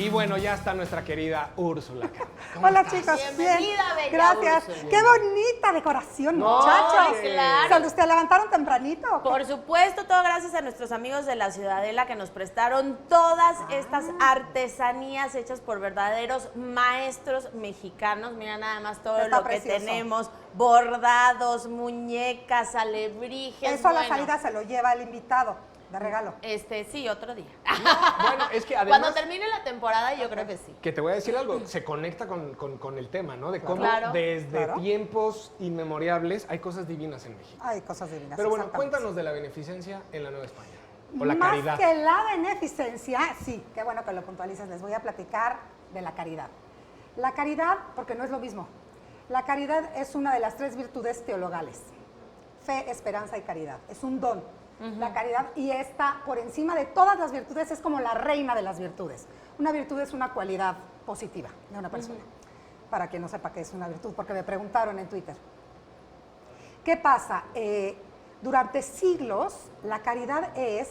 Y bueno, ya está nuestra querida Úrsula. Hola estás? Chicos, bienvenida, bien. bella Gracias. Úrsula. Qué bonita decoración, No, muchachos. claro. ¿Se levantaron tempranito? ¿O qué? Por supuesto, todo gracias a nuestros amigos de la Ciudadela que nos prestaron todas estas artesanías hechas por verdaderos maestros mexicanos. Mira nada más todo Está lo precioso. que tenemos, bordados, muñecas, alebrijes. Eso a la salida se lo lleva el invitado de regalo. Sí, otro día. Bueno, es que además... Cuando termine la temporada yo creo que sí. Que te voy a decir algo, se conecta con el tema, ¿no? De cómo Claro. desde tiempos inmemorables hay cosas divinas en México. Hay cosas divinas. Pero bueno, exactamente. cuéntanos de la beneficencia en la Nueva España. O la Más caridad. que la beneficencia, sí, qué bueno que lo puntualices, les voy a platicar de la caridad. La caridad, porque no es lo mismo, la caridad es una de las 3 virtudes teologales, fe, esperanza y caridad, es un don, la caridad, y esta, por encima de todas las virtudes, es como la reina de las virtudes. Una virtud es una cualidad positiva de una persona, para quien no sepa qué es una virtud, porque me preguntaron en Twitter. ¿Qué pasa? Durante siglos, la caridad es,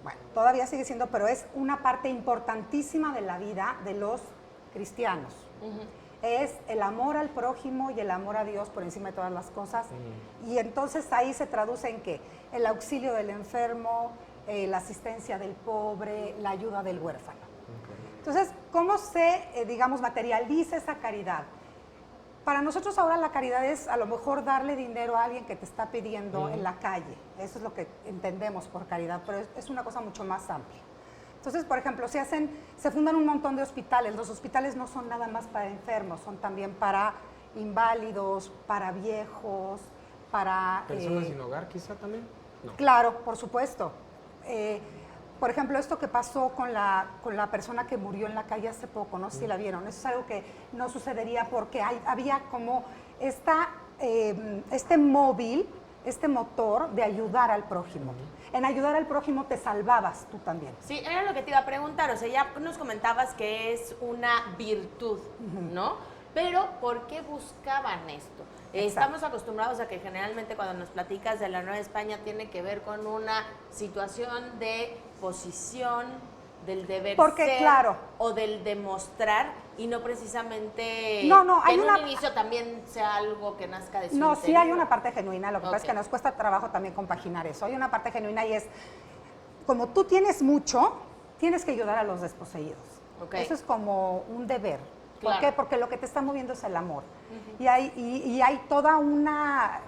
bueno, todavía sigue siendo, pero es una parte importantísima de la vida de los cristianos. Es el amor al prójimo y el amor a Dios por encima de todas las cosas. Y entonces ahí se traduce en ¿qué? El auxilio del enfermo, la asistencia del pobre, la ayuda del huérfano. Entonces, ¿cómo se, digamos, materializa esa caridad? Para nosotros ahora la caridad es a lo mejor darle dinero a alguien que te está pidiendo en la calle. Eso es lo que entendemos por caridad, pero es una cosa mucho más amplia. Entonces, por ejemplo, se fundan un montón de hospitales. Los hospitales no son nada más para enfermos, son también para inválidos, para viejos, para... ¿Personas sin hogar quizá también? No. Claro, por supuesto. Por ejemplo, esto que pasó con la persona que murió en la calle hace poco, no sé si la vieron, eso es algo que no sucedería porque había como este móvil, este motor de ayudar al prójimo. En ayudar al prójimo te salvabas tú también. Sí, era lo que te iba a preguntar, o sea, ya nos comentabas que es una virtud, ¿no? Pero, ¿por qué buscaban esto? Estamos acostumbrados a que generalmente cuando nos platicas de la Nueva España tiene que ver con una situación de posición, del deber ser, claro, o del demostrar, y no precisamente hay que en una... un inicio también sea algo que nazca de su No, interior. sí hay una parte genuina, lo que pasa es que nos cuesta trabajo también compaginar eso. Hay una parte genuina y es, como tú tienes mucho, tienes que ayudar a los desposeídos. Eso es como un deber. ¿Por qué? Porque lo que te está moviendo es el amor. Y hay toda una,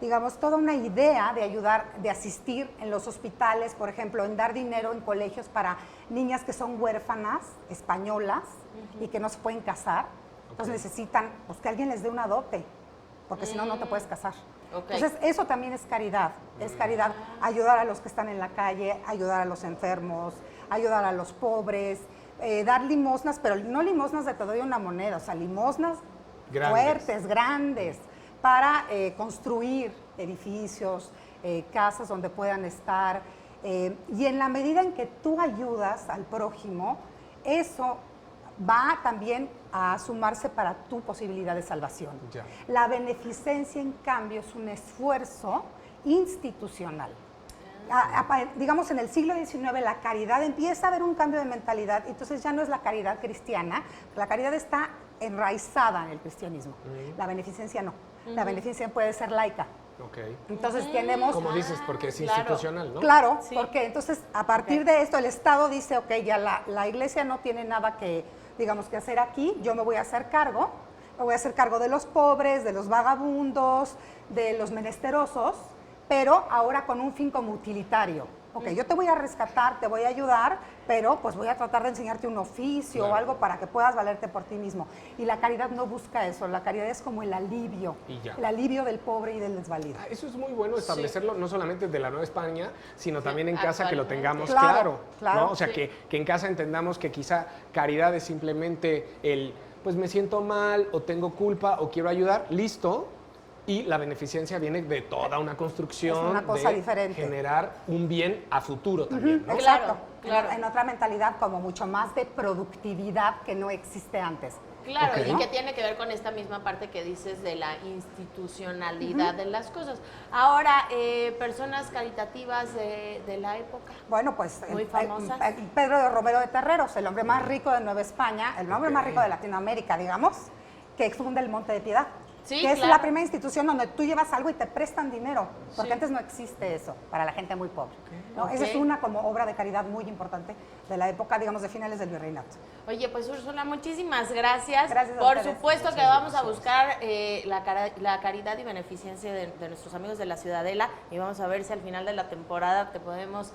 digamos, toda una idea de ayudar, de asistir en los hospitales, por ejemplo, en dar dinero en colegios para niñas que son huérfanas, españolas, y que no se pueden casar. Entonces necesitan pues, que alguien les dé una dote, porque si no, no te puedes casar. Entonces, eso también es caridad. Es caridad ayudar a los que están en la calle, ayudar a los enfermos, ayudar a los pobres, dar limosnas, pero no limosnas de te doy una moneda, o sea, limosnas fuertes, grandes, para construir edificios, casas donde puedan estar. Y en la medida en que tú ayudas al prójimo, eso va también a sumarse para tu posibilidad de salvación. La beneficencia, en cambio, es un esfuerzo institucional. Digamos, en el siglo XIX la caridad empieza a haber un cambio de mentalidad, entonces ya no es la caridad cristiana, la caridad está enraizada en el cristianismo, la beneficencia no, la beneficencia puede ser laica. Entonces tenemos... Como dices, porque es institucional, ¿no? Claro, porque entonces a partir de esto el Estado dice, ok, ya la Iglesia no tiene nada que, digamos, que hacer aquí, yo me voy a hacer cargo de los pobres, de los vagabundos, de los menesterosos, pero ahora con un fin como utilitario. Ok, yo te voy a rescatar, te voy a ayudar, pero pues voy a tratar de enseñarte un oficio o algo para que puedas valerte por ti mismo. Y la caridad no busca eso, la caridad es como el alivio del pobre y del desvalido. Eso es muy bueno establecerlo, no solamente de la Nueva España, sino también en casa, que lo tengamos claro, ¿no? O sea, que en casa entendamos que quizá caridad es simplemente pues me siento mal, o tengo culpa, o quiero ayudar, listo. Y la beneficencia viene de toda una construcción, es una cosa de diferente. Generar un bien a futuro también, ¿no? Exacto, claro. En otra mentalidad como mucho más de productividad que no existe antes. Claro, Ok. y que tiene que ver con esta misma parte que dices de la institucionalidad de las cosas. Ahora, personas caritativas de la época. Bueno, pues Muy famosas. Pedro de Romero de Terreros, el hombre más rico de Nueva España, el hombre más rico de Latinoamérica, digamos, que funda el Monte de Piedad. Sí, que es claro. la primera institución donde tú llevas algo y te prestan dinero, porque Sí. antes no existe eso para la gente muy pobre. ¿no? Ok. Esa es una como obra de caridad muy importante de la época, digamos, de finales del virreinato. Oye, pues Úrsula, muchísimas gracias. Gracias a Por ustedes. supuesto que vamos a buscar la caridad y beneficencia de nuestros amigos de la Ciudadela y vamos a ver si al final de la temporada te podemos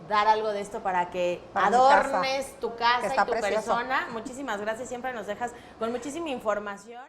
dar algo de esto para que Para mi adornes tu que casa está y tu precioso. persona. Muchísimas gracias, siempre nos dejas con muchísima información.